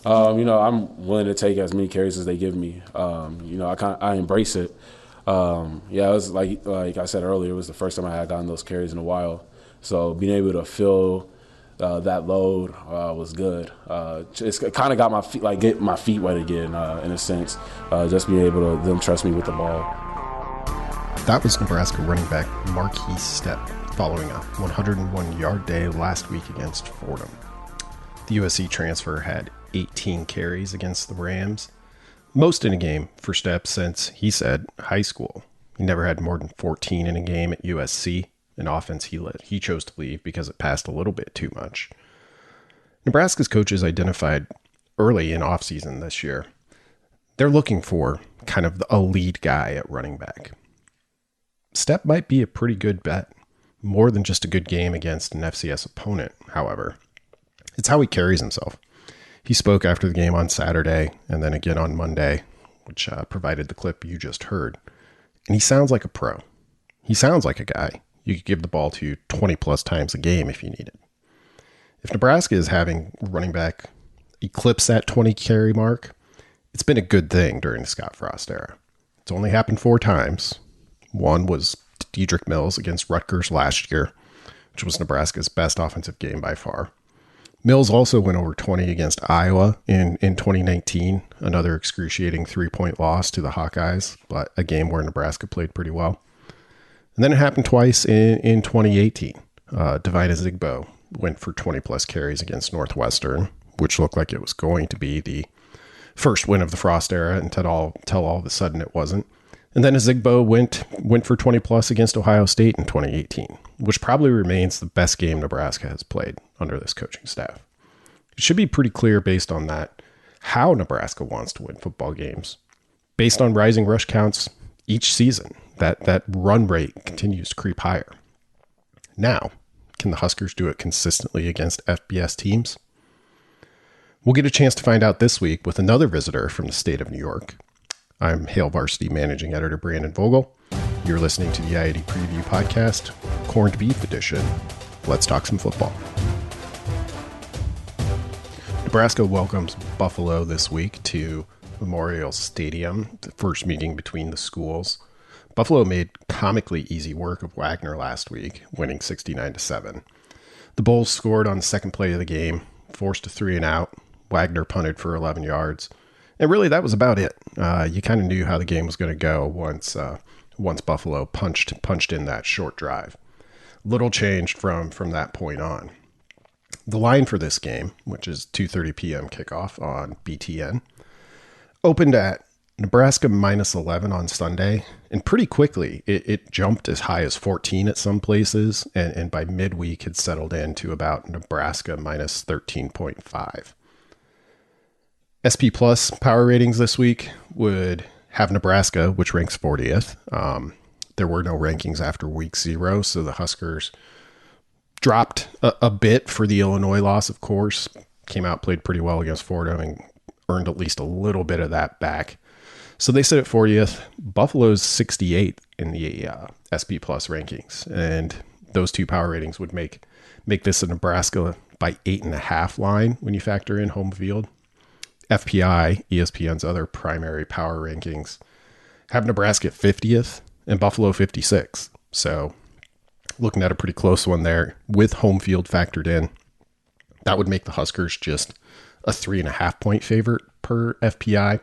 I'm willing to take as many carries as they give me. I embrace it. It was like I said earlier, it was the first time I had gotten those carries in a while. So being able to feel that load was good. It kind of got my feet, get my feet wet again, in a sense. Just being able to them trust me with the ball. That was Nebraska running back Marquise Stepp following a 101-yard day last week against Fordham. The USC transfer had 18 carries against the Rams, most in a game for Stepp since, he said, high school. He never had more than 14 in a game at USC, an offense he chose to leave because it passed a little bit too much. Nebraska's coaches identified early in offseason this year, they're looking for kind of a lead guy at running back. Stepp might be a pretty good bet, more than just a good game against an FCS opponent, however. It's how he carries himself. He spoke after the game on Saturday and then again on Monday, which provided the clip you just heard. And he sounds like a pro. He sounds like a guy you could give the ball to 20 plus times a game if you need it. If Nebraska is having running back eclipse that 20 carry mark, it's been a good thing during the Scott Frost era. It's only happened 4 times. One was Dedrick Mills against Rutgers last year, which was Nebraska's best offensive game by far. Mills also went over 20 against Iowa in 2019, another excruciating 3-point loss to the Hawkeyes, but a game where Nebraska played pretty well. And then it happened twice in 2018. Divine Azigbo went for 20-plus carries against Northwestern, which looked like it was going to be the first win of the Frost era until all of a sudden it wasn't. And then Azigbo went for 20-plus against Ohio State in 2018, which probably remains the best game Nebraska has played under this coaching staff. It should be pretty clear based on that how Nebraska wants to win football games. Based on rising rush counts each season, that run rate continues to creep higher. Now, can the Huskers do it consistently against FBS teams? We'll get a chance to find out this week with another visitor from the state of New York. I'm Hail Varsity Managing Editor Brandon Vogel. You're listening to the IAD Preview Podcast, Corned Beef Edition. Let's talk some football. Nebraska welcomes Buffalo this week to Memorial Stadium, the first meeting between the schools. Buffalo made comically easy work of Wagner last week, winning 69-7. The Bulls scored on the second play of the game, forced a 3-and-out. Wagner punted for 11 yards. And really, that was about it. You kind of knew how the game was going to go once Buffalo punched in that short drive. Little changed from that point on. The line for this game, which is 2:30 p.m. kickoff on BTN, opened at Nebraska -11 on Sunday, and pretty quickly it jumped as high as 14 at some places, and by midweek had settled into about Nebraska -13.5. SP Plus power ratings this week would have Nebraska, which ranks 40th. There were no rankings after week 0, so the Huskers dropped a bit for the Illinois loss, of course. Came out, played pretty well against Fordham, and earned at least a little bit of that back. So they sit at 40th. Buffalo's 68th in the SP Plus rankings, and those two power ratings would make this a Nebraska by 8.5 line when you factor in home field. FPI, ESPN's other primary power rankings, have Nebraska at 50th and Buffalo 56th. So looking at a pretty close one there with home field factored in. That would make the Huskers just a 3.5 point favorite per FPI,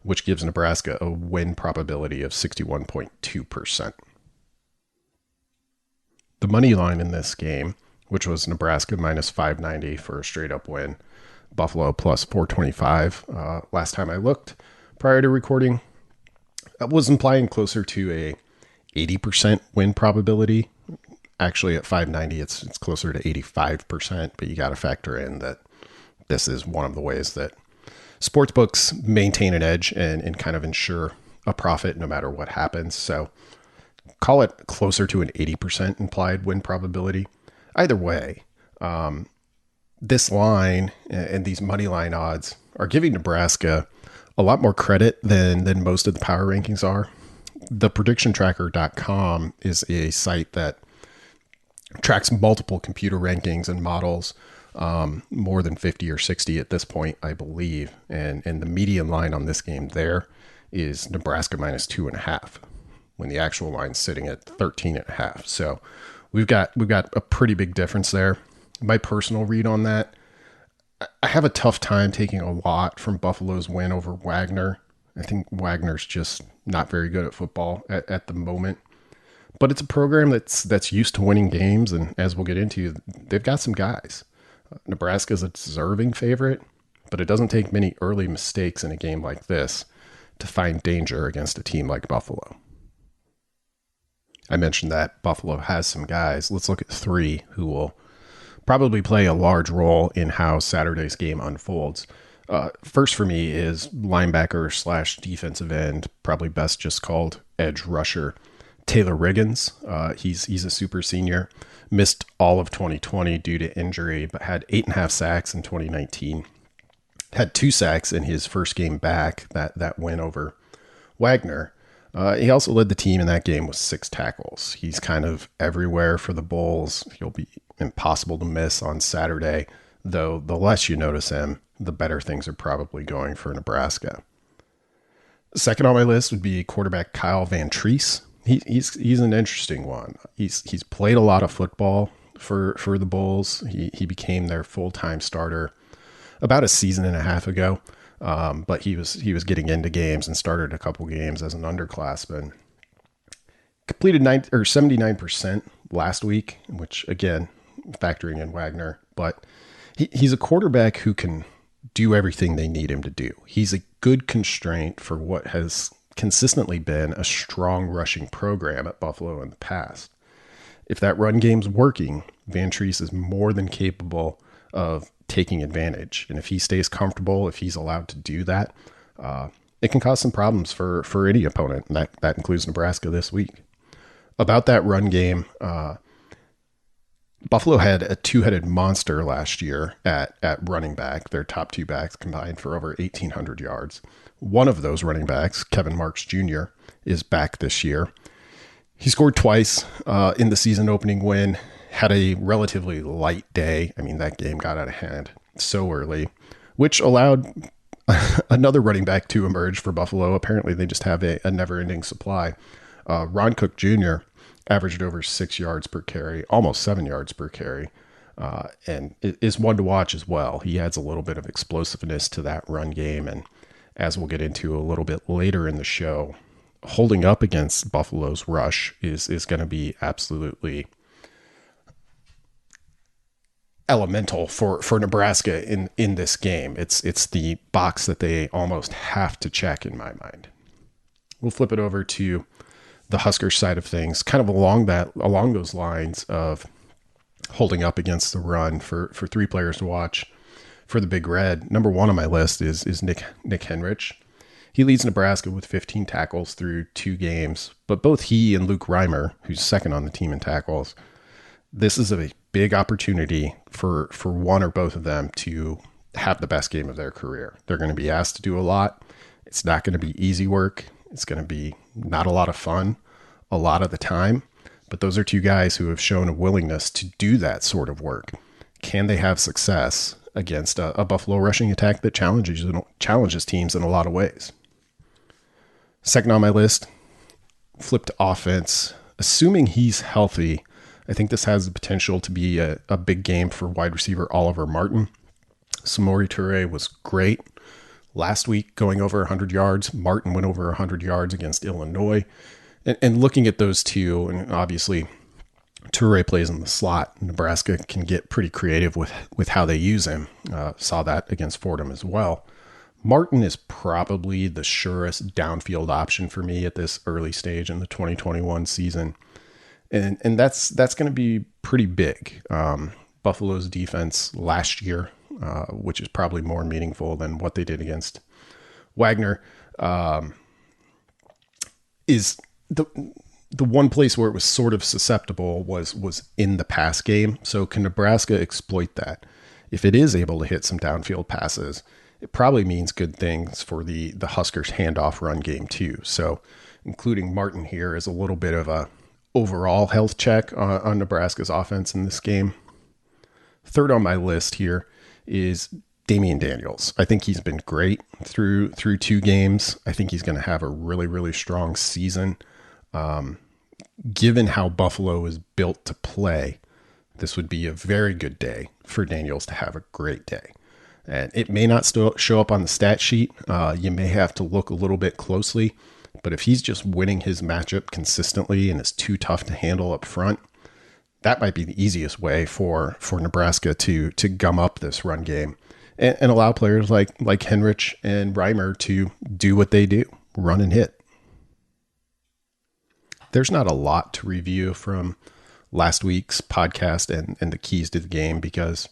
which gives Nebraska a win probability of 61.2%. The money line in this game, which was Nebraska -590 for a straight up win, Buffalo plus 425 last time I looked prior to recording, was implying closer to a 80% win probability. Actually, at 590, it's closer to 85%, but you got to factor in that this is one of the ways that sportsbooks maintain an edge and kind of ensure a profit no matter what happens. So call it closer to an 80% implied win probability. Either way, this line and these money line odds are giving Nebraska a lot more credit than most of the power rankings are. The predictiontracker.com is a site that tracks multiple computer rankings and models more than 50 or 60 at this point, I believe. And the median line on this game there is Nebraska minus 2.5, when the actual line's sitting at 13.5. So we've got a pretty big difference there. My personal read on that, I have a tough time taking a lot from Buffalo's win over Wagner. I think Wagner's just not very good at football at the moment. But it's a program that's used to winning games, and as we'll get into, they've got some guys. Nebraska's a deserving favorite, but it doesn't take many early mistakes in a game like this to find danger against a team like Buffalo. I mentioned that Buffalo has some guys. Let's look at three who will probably play a large role in how Saturday's game unfolds. First for me is linebacker / defensive end, probably best just called edge rusher, Taylor Riggins. He's a super senior, missed all of 2020 due to injury, but had 8.5 sacks in 2019. Had 2 sacks in his first game back, that win over Wagner. He also led the team in that game with 6 tackles. He's kind of everywhere for the Bulls. He'll be impossible to miss on Saturday, though the less you notice him, the better things are probably going for Nebraska. Second on my list would be quarterback Kyle Van Treese. He's an interesting one. He's played a lot of football for the Bulls. He became their full-time starter about a season and a half ago. But he was getting into games and started a couple games as an underclassman. Completed 79% last week, which again, factoring in Wagner, but he's a quarterback who can do everything they need him to do. He's a good constraint for what has consistently been a strong rushing program at Buffalo in the past. If that run game's working, Van Treese is more than capable of taking advantage. And if he stays comfortable, if he's allowed to do that, it can cause some problems for any opponent. And that includes Nebraska this week. About that run game, Buffalo had a 2-headed monster last year at running back. Their top 2 backs combined for over 1,800 yards. One of those running backs, Kevin Marks Jr., is back this year. He scored twice in the season opening win, had a relatively light day. I mean, that game got out of hand so early, which allowed another running back to emerge for Buffalo. Apparently, they just have a never-ending supply. Ron Cook Jr. averaged over 6 yards per carry, almost 7 yards per carry, and is one to watch as well. He adds a little bit of explosiveness to that run game, and as we'll get into a little bit later in the show, holding up against Buffalo's rush is going to be absolutely elemental for Nebraska in this game. It's the box that they almost have to check in my mind. We'll flip it over to the Huskers side of things, kind of along those lines of holding up against the run for 3 players to watch for the Big Red. Number 1 on my list is Nick Henrich. He leads Nebraska with 15 tackles through 2 games, but both he and Luke Reimer, who's second on the team in tackles, this is a big opportunity for one or both of them to have the best game of their career. They're going to be asked to do a lot. It's not going to be easy work. It's going to be not a lot of fun a lot of the time, but those are 2 guys who have shown a willingness to do that sort of work. Can they have success against a Buffalo rushing attack that challenges teams in a lot of ways? Second on my list, flipped offense. Assuming he's healthy, I think this has the potential to be a big game for wide receiver Oliver Martin. Samori Toure was great last week, going over 100 yards. Martin went over 100 yards against Illinois. And looking at those 2, and obviously Toure plays in the slot. Nebraska can get pretty creative with how they use him. Saw that against Fordham as well. Martin is probably the surest downfield option for me at this early stage in the 2021 season. And that's going to be pretty big. Buffalo's defense last year, which is probably more meaningful than what they did against Wagner, is the one place where it was sort of susceptible was in the pass game. So can Nebraska exploit that? If it is able to hit some downfield passes, it probably means good things for the Huskers handoff run game too. So including Martin here is a little bit of a overall health check on Nebraska's offense in this game. Third on my list here is Damian Daniels. I think he's been great through 2 games. I think he's going to have a really, really strong season. Given how Buffalo is built to play, this would be a very good day for Daniels to have a great day. And it may not still show up on the stat sheet. You may have to look a little bit closely, but if he's just winning his matchup consistently and is too tough to handle up front, that might be the easiest way for Nebraska to gum up this run game and allow players like Henrich and Reimer to do what they do, run and hit. There's not a lot to review from last week's podcast and the keys to the game because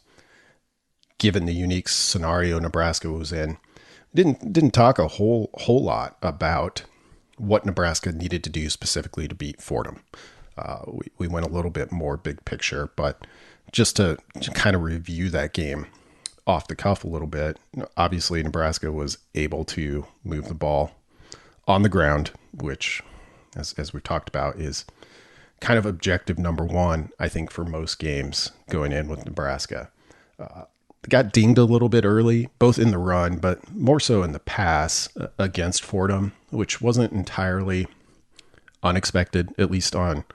given the unique scenario Nebraska was in, didn't talk a whole lot about what Nebraska needed to do specifically to beat Fordham. We went a little bit more big picture, but just to kind of review that game off the cuff a little bit, obviously Nebraska was able to move the ball on the ground, which, as we've talked about, is kind of objective number one, I think, for most games going in with Nebraska. Got dinged a little bit early, both in the run, but more so in the pass against Fordham, which wasn't entirely unexpected, at least on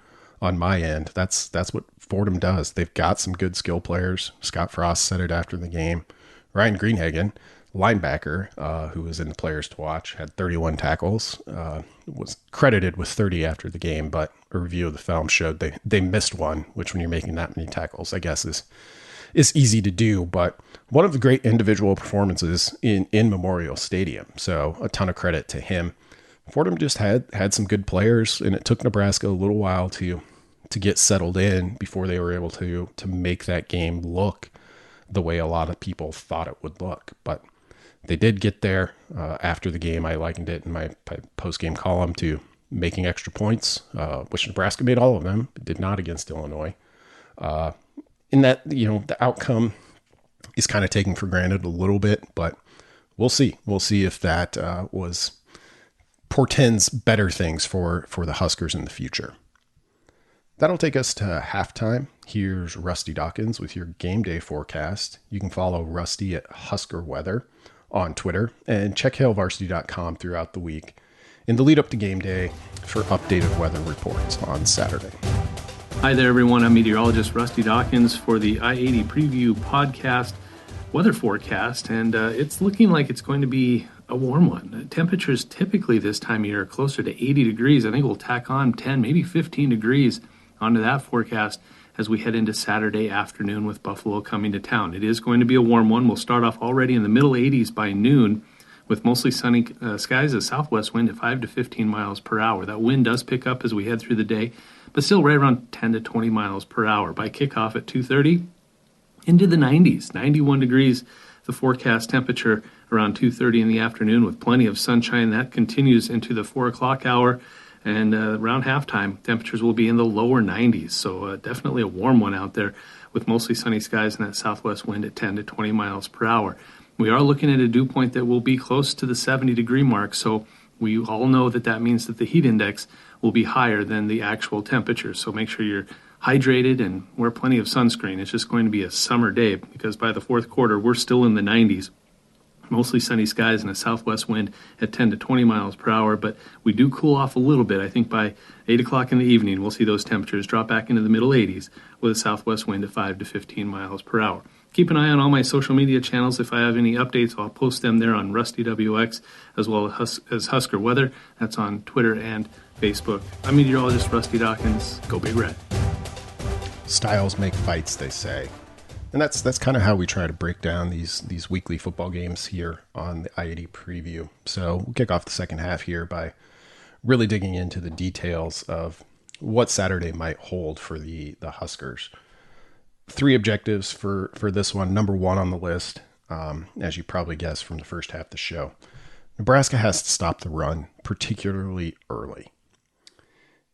my end. That's what Fordham does. They've got some good skill players. Scott Frost said it after the game. Ryan Greenhagen, linebacker, who was in the players to watch, had 31 tackles, was credited with 30 after the game, but a review of the film showed they missed one, which when you're making that many tackles, I guess is easy to do, but one of the great individual performances in Memorial Stadium. So a ton of credit to him. Fordham just had some good players, and it took Nebraska a little while to get settled in before they were able to make that game look the way a lot of people thought it would look. But they did get there after the game. I likened it in my post-game column to making extra points, which Nebraska made all of them, but did not against Illinois. In that, the outcome is kind of taken for granted a little bit, but we'll see. We'll see if that portends better things for the Huskers in the future. That'll take us to halftime. Here's Rusty Dawkins with your game day forecast. You can follow Rusty at Husker Weather on Twitter and check hailvarsity.com throughout the week in the lead up to game day for updated weather reports on Saturday. Hi there, everyone. I'm meteorologist Rusty Dawkins for the I-80 Preview Podcast weather forecast, and it's looking like it's going to be a warm one. Temperatures typically this time of year are closer to 80 degrees. I think we'll tack on 10, maybe 15 degrees onto that forecast as we head into Saturday afternoon with Buffalo coming to town. It is going to be a warm one. We'll start off already in the middle 80s by noon with mostly sunny skies, a southwest wind at 5 to 15 miles per hour. That wind does pick up as we head through the day, but still right around 10 to 20 miles per hour. By kickoff at 2:30, into the 90s, 91 degrees, the forecast temperature around 2:30 in the afternoon with plenty of sunshine. That continues into the 4 o'clock hour, and around halftime, temperatures will be in the lower 90s. So definitely a warm one out there with mostly sunny skies and that southwest wind at 10 to 20 miles per hour. We are looking at a dew point that will be close to the 70-degree mark, so we all know that means that the heat index will be higher than the actual temperature. So make sure you're hydrated and wear plenty of sunscreen. It's just going to be a summer day because by the fourth quarter, we're still in the 90s. Mostly sunny skies and a southwest wind at 10 to 20 miles per hour, but we do cool off a little bit. I think by 8 o'clock in the evening, we'll see those temperatures drop back into the middle 80s with a southwest wind at 5 to 15 miles per hour. Keep an eye on all my social media channels. If I have any updates, I'll post them there on Rusty WX as well as Husker Weather. That's on Twitter and Facebook. I'm meteorologist Rusty Dawkins. Go Big Red. Styles make fights, they say. And that's kind of how we try to break down these weekly football games here on the I-80 Preview. So we'll kick off the second half here by really digging into the details of what Saturday might hold for the Huskers. 3 objectives for this one. Number 1 on the list, as you probably guessed from the first half of the show, Nebraska has to stop the run, particularly early.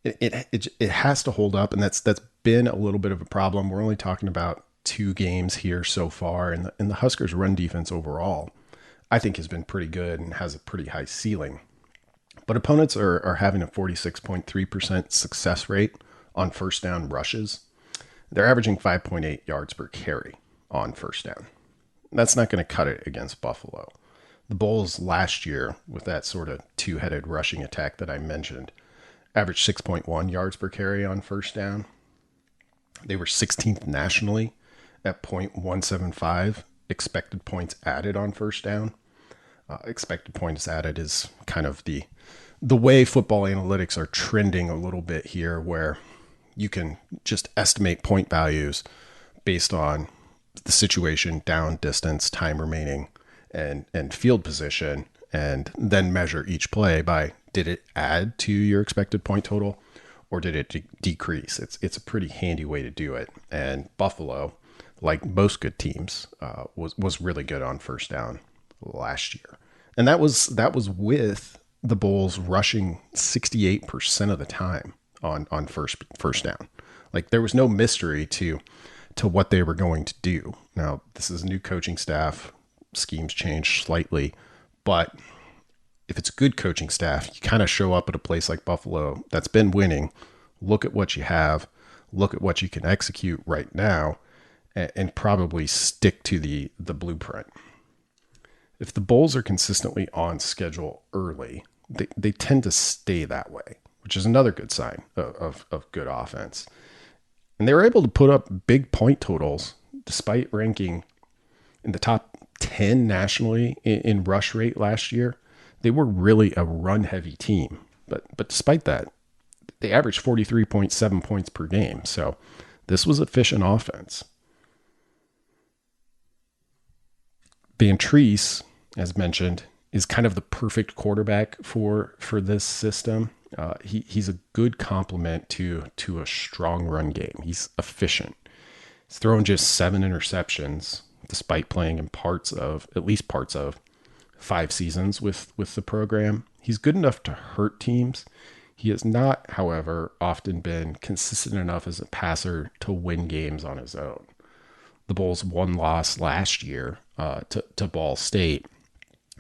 It has to hold up, and that's been a little bit of a problem. We're only talking about 2 games here so far, and the Huskers' run defense overall, I think, has been pretty good and has a pretty high ceiling. But opponents are having a 46.3% success rate on first down rushes. They're averaging 5.8 yards per carry. on first down. That's not going to cut it against Buffalo. The Bulls last year, with that sort of two-headed rushing attack that I mentioned, averaged 6.1 yards per carry on first down. They were 16th nationally at .175 expected points added on first down. Expected points added is kind of the way football analytics are trending a little bit here, where you can just estimate point values based on the situation, down, distance, time remaining, and field position, and then measure each play by, did it add to your expected point total or did it decrease? It's a pretty handy way to do it. And Buffalo, like most good teams, was really good on first down last year. And that was with the Bulls rushing 68% of the time on first down. Like, there was no mystery to what they were going to do. Now, this is a new coaching staff. Schemes change slightly, but if it's a good coaching staff, you kind of show up at a place like Buffalo that's been winning, look at what you have, look at what you can execute right now, and probably stick to the blueprint. If the Bulls are consistently on schedule early, they tend to stay that way, which is another good sign of good offense. And they were able to put up big point totals despite ranking in the top 10 nationally in rush rate last year. They were really a run-heavy team. But despite that, they averaged 43.7 points per game. So this was efficient offense. Van Treese, as mentioned, is kind of the perfect quarterback for this system. He's a good complement to a strong run game. He's efficient. He's thrown just 7 interceptions, despite playing in at least parts of 5 seasons with the program. He's good enough to hurt teams. He has not, however, often been consistent enough as a passer to win games on his own. The Bulls' one loss last year to Ball State,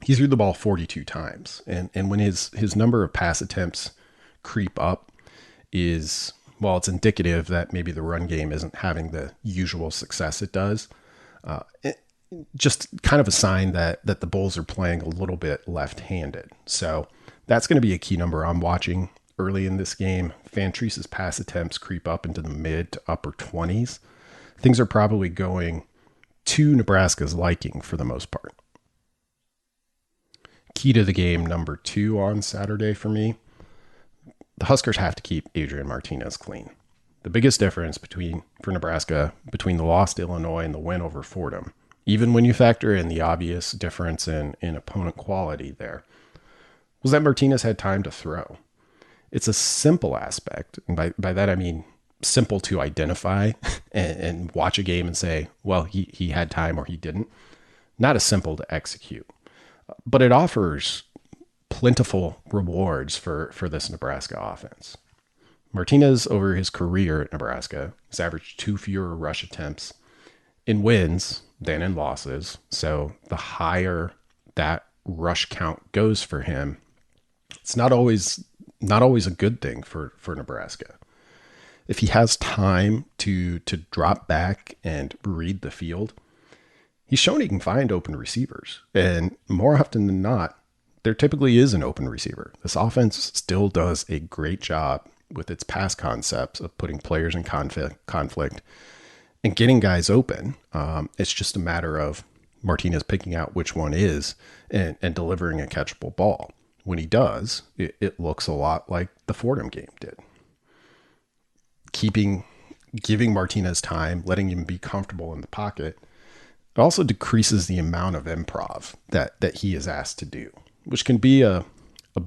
he threw the ball 42 times. And when his number of pass attempts creep up is, well, it's indicative that maybe the run game isn't having the usual success it does. Just kind of a sign that the Bulls are playing a little bit left-handed. So that's going to be a key number I'm watching early in this game. Van Treese's pass attempts creep up into the mid to upper 20s. Things are probably going to Nebraska's liking for the most part. Key to the game number 2 on Saturday for me: the Huskers have to keep Adrian Martinez clean. The biggest difference for Nebraska between the loss to Illinois and the win over Fordham, even when you factor in the obvious difference in opponent quality there, was that Martinez had time to throw. It's a simple aspect, and by that I mean simple to identify and watch a game and say, well, he had time or he didn't. Not as simple to execute. But it offers plentiful rewards for this Nebraska offense. Martinez, over his career at Nebraska, has averaged 2 fewer rush attempts in wins than in losses. So the higher that rush count goes for him, it's not always a good thing for Nebraska. If he has time to drop back and read the field, he's shown he can find open receivers. And more often than not, there typically is an open receiver. This offense still does a great job with its pass concepts of putting players in conflict and getting guys open. It's just a matter of Martinez picking out which one is and delivering a catchable ball. When he does, it looks a lot like the Fordham game did. Giving Martinez time, letting him be comfortable in the pocket, it also decreases the amount of improv that he is asked to do, which can be a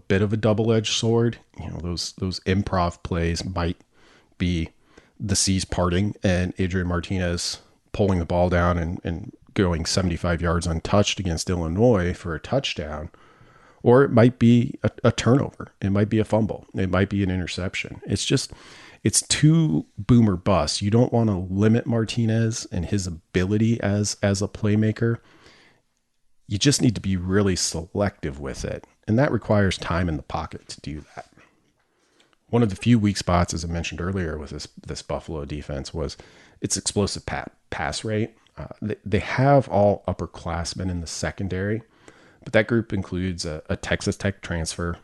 bit of a double-edged sword. You know, those improv plays might be the seas parting and Adrian Martinez pulling the ball down and going 75 yards untouched against Illinois for a touchdown. Or it might be a turnover. It might be a fumble. It might be an interception. It's too boom or bust. You don't want to limit Martinez and his ability as a playmaker. You just need to be really selective with it. And that requires time in the pocket to do that. One of the few weak spots, as I mentioned earlier, with this Buffalo defense was its explosive pass rate. They have all upperclassmen in the secondary, but that group includes a Texas Tech transfer.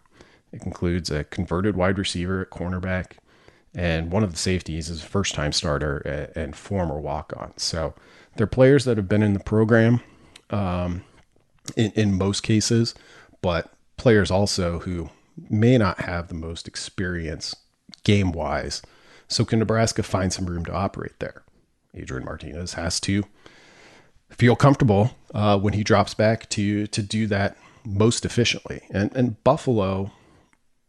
It includes a converted wide receiver at cornerback, and one of the safeties is a first-time starter and former walk-on. So they're players that have been in the program in most cases, but players also who may not have the most experience game-wise. So can Nebraska find some room to operate there? Adrian Martinez has to feel comfortable when he drops back to do that most efficiently. And Buffalo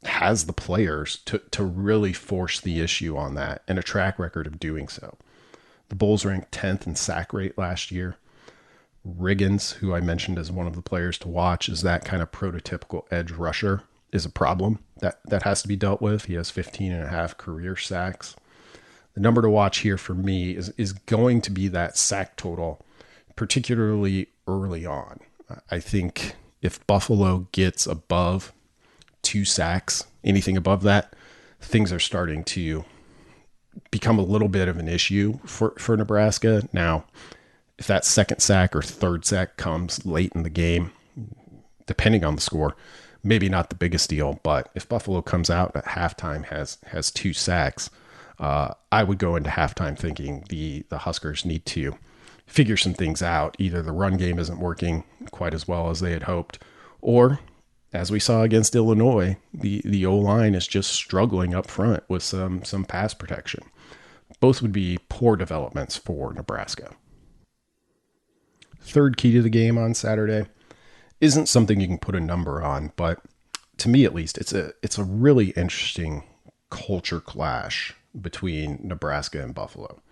has the players to really force the issue on that and a track record of doing so. The Bulls ranked 10th in sack rate last year. Riggins, who I mentioned as one of the players to watch, is that kind of prototypical edge rusher, is a problem that has to be dealt with. He has 15 and a half career sacks. The number to watch here for me is going to be that sack total, particularly early on. I think if Buffalo gets above 2 sacks, anything above that, things are starting to become a little bit of an issue for Nebraska. Now, if that second sack or third sack comes late in the game, depending on the score, maybe not the biggest deal, but if Buffalo comes out at halftime has 2 sacks, I would go into halftime thinking the Huskers need to figure some things out. Either the run game isn't working quite as well as they had hoped, or as we saw against Illinois, the O-line is just struggling up front with some pass protection. Both would be poor developments for Nebraska. Third key to the game on Saturday isn't something you can put a number on, but to me at least, it's a really interesting culture clash between Nebraska and Buffalo.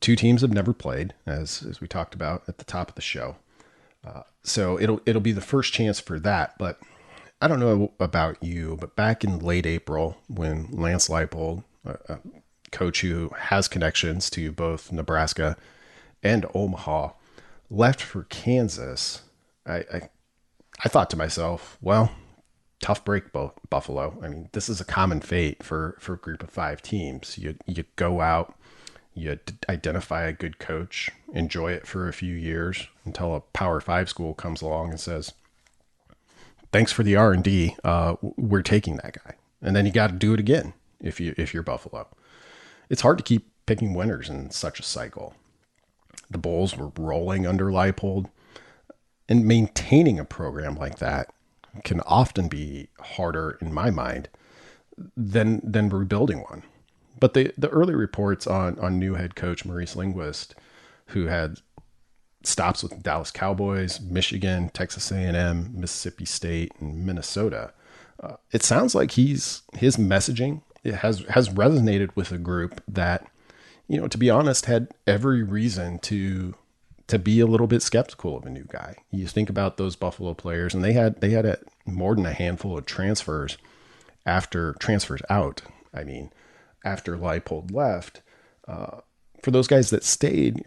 Two teams have never played, as we talked about at the top of the show. So it'll be the first chance for that. But I don't know about you, but back in late April, when Lance Leipold, a coach who has connections to both Nebraska and Omaha, left for Kansas, I thought to myself, well, tough break, Buffalo. I mean, this is a common fate for a group of 5 teams. You go out, you identify a good coach, enjoy it for a few years until a Power 5 school comes along and says, thanks for the R&D. We're taking that guy. And then you got to do it again if you're Buffalo. It's hard to keep picking winners in such a cycle. The Bulls were rolling under Leipold, and maintaining a program like that can often be harder, in my mind, than rebuilding one. But the early reports on new head coach Maurice Linguist, who had stops with the Dallas Cowboys, Michigan, Texas A&M, Mississippi State, and Minnesota, it sounds like his messaging has resonated with a group that, to be honest, had every reason to be a little bit skeptical of a new guy. You think about those Buffalo players, and they had more than a handful of transfers out. I mean, after Leipold left, for those guys that stayed,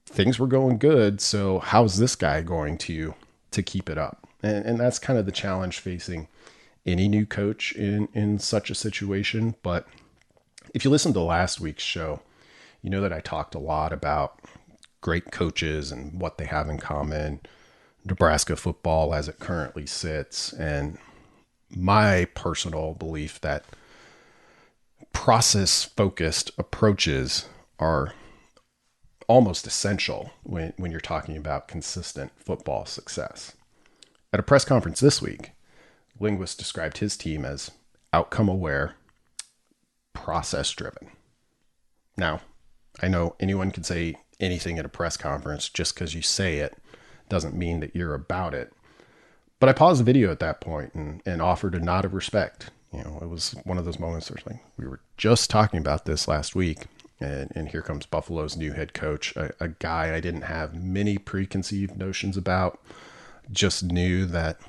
things were going good. So how's this guy going to keep it up? And that's kind of the challenge facing any new coach in such a situation. But if you listen to last week's show, you know that I talked a lot about great coaches and what they have in common, Nebraska football as it currently sits, and my personal belief that process-focused approaches are almost essential when you're talking about consistent football success. At a press conference this week, Linguist described his team as outcome-aware, process-driven. Now, I know anyone can say anything at a press conference. Just because you say it doesn't mean that you're about it. But I paused the video at that point and offered a nod of respect. It was one of those moments where we were just talking about this last week, and here comes Buffalo's new head coach, a guy I didn't have many preconceived notions about, just knew that,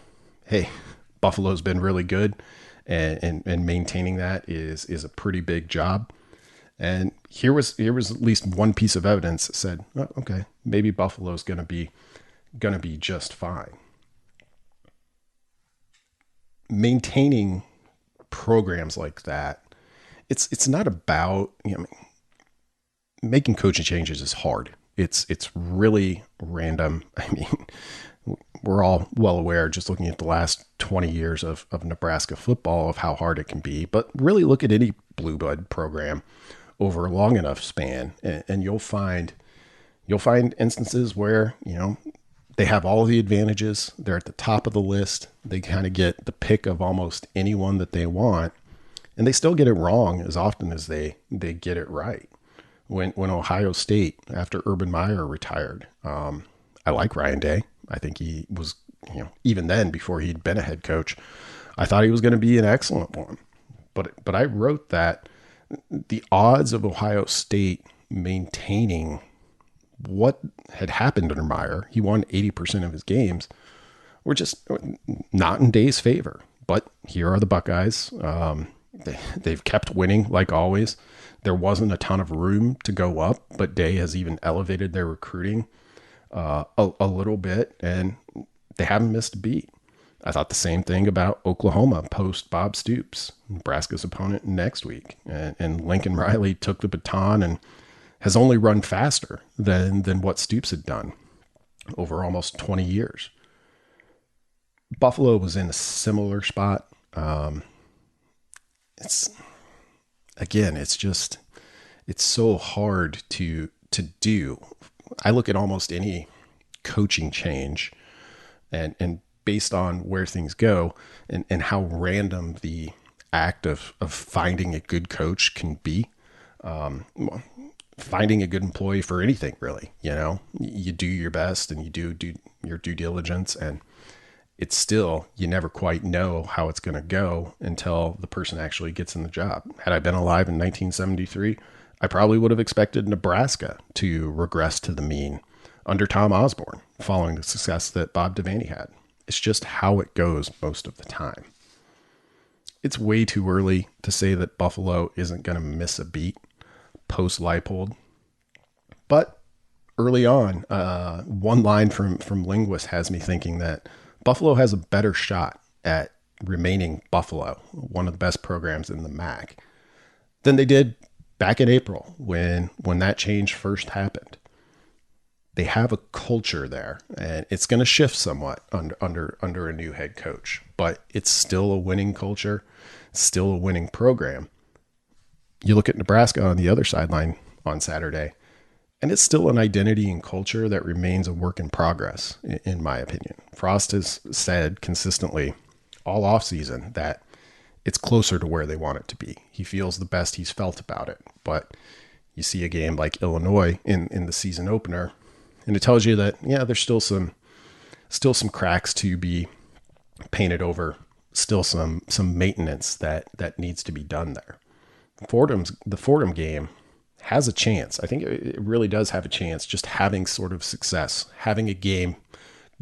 hey, Buffalo's been really good, and maintaining that is a pretty big job. And here was at least one piece of evidence that said, oh, okay, maybe Buffalo's going to be just fine. Maintaining programs like that, it's not about, making coaching changes is hard. It's really random. I mean, we're all well aware, just looking at the last 20 years of Nebraska football, of how hard it can be. But really look at any blue blood program over a long enough span, and you'll find instances where, they have all of the advantages. They're at the top of the list. They kind of get the pick of almost anyone that they want, and they still get it wrong as often as they get it right. When Ohio State, after Urban Meyer retired, I like Ryan Day. I think he was, even then, before he'd been a head coach, I thought he was going to be an excellent one. But I wrote that the odds of Ohio State maintaining what had happened under Meyer, he won 80% of his games, were just not in Day's favor. But here are the Buckeyes. They've kept winning like always. There wasn't a ton of room to go up, but Day has even elevated their recruiting a little bit, and they haven't missed a beat. I thought the same thing about Oklahoma post Bob Stoops, Nebraska's opponent next week. And Lincoln Riley took the baton and has only run faster than what Stoops had done over almost 20 years. Buffalo was in a similar spot. It's so hard to do. I look at almost any coaching change and based on where things go and how random the act of finding a good coach can be. Finding a good employee for anything, really, you do your best and you do your due diligence, and it's still, you never quite know how it's going to go until the person actually gets in the job. Had I been alive in 1973, I probably would have expected Nebraska to regress to the mean under Tom Osborne following the success that Bob Devaney had. It's just how it goes most of the time. It's way too early to say that Buffalo isn't going to miss a beat post Leipold. But early on, one line from Linguist has me thinking that Buffalo has a better shot at remaining Buffalo, one of the best programs in the MAC, than they did back in April when that change first happened. They have a culture there, and it's going to shift somewhat under a new head coach, but it's still a winning culture, still a winning program. You look at Nebraska on the other sideline on Saturday, and it's still an identity and culture that remains a work in progress, in my opinion. Frost has said consistently all offseason that it's closer to where they want it to be. He feels the best he's felt about it. But you see a game like Illinois in the season opener, and it tells you that, there's still some cracks to be painted over, still some maintenance that needs to be done there. The Fordham game has a chance. I think it really does have a chance, just having sort of success, having a game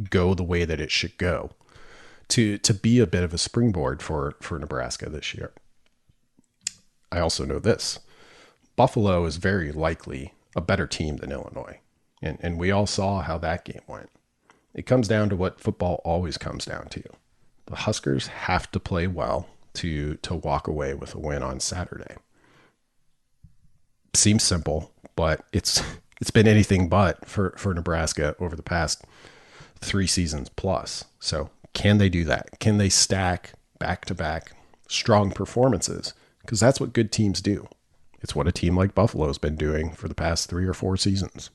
go the way that it should go, to be a bit of a springboard for Nebraska this year. I also know this. Buffalo is very likely a better team than Illinois. And we all saw how that game went. It comes down to what football always comes down to. The Huskers have to play well to walk away with a win on Saturday. Seems simple, but it's been anything but for Nebraska over the past 3 seasons plus. So can they do that? Can they stack back-to-back strong performances? Because that's what good teams do. It's what a team like Buffalo has been doing for the past 3 or 4 seasons.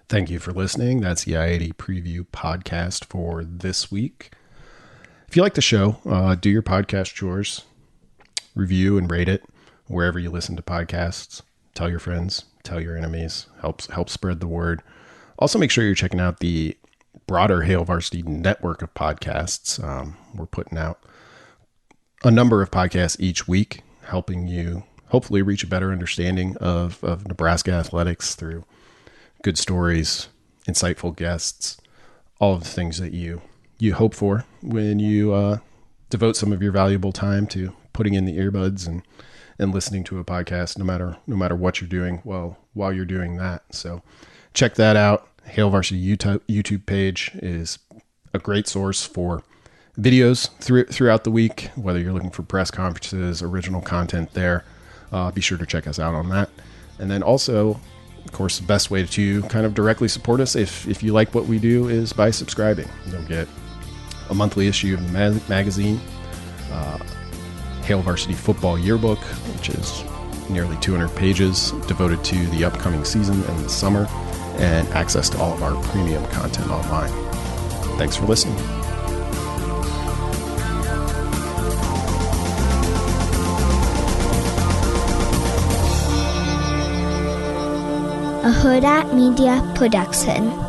Thank you for listening. That's the I-80 Preview podcast for this week. If you like the show, do your podcast chores, review and rate it wherever you listen to podcasts. Tell your friends, tell your enemies, help spread the word. Also, make sure you're checking out the broader Hail Varsity network of podcasts. We're putting out a number of podcasts each week, helping you hopefully reach a better understanding of Nebraska athletics through good stories, insightful guests, all of the things that you hope for when you devote some of your valuable time to putting in the earbuds and listening to a podcast, no matter what you're doing while you're doing that. So check that out. Hail Varsity YouTube page is a great source for videos throughout the week, whether you're looking for press conferences, original content there. Be sure to check us out on that. And then also Of course, the best way to kind of directly support us, if you like what we do, is by subscribing. You'll get a monthly issue of the magazine, Hail Varsity Football Yearbook, which is nearly 200 pages devoted to the upcoming season and the summer, and access to all of our premium content online. Thanks for listening. A Hurrdat Media Production.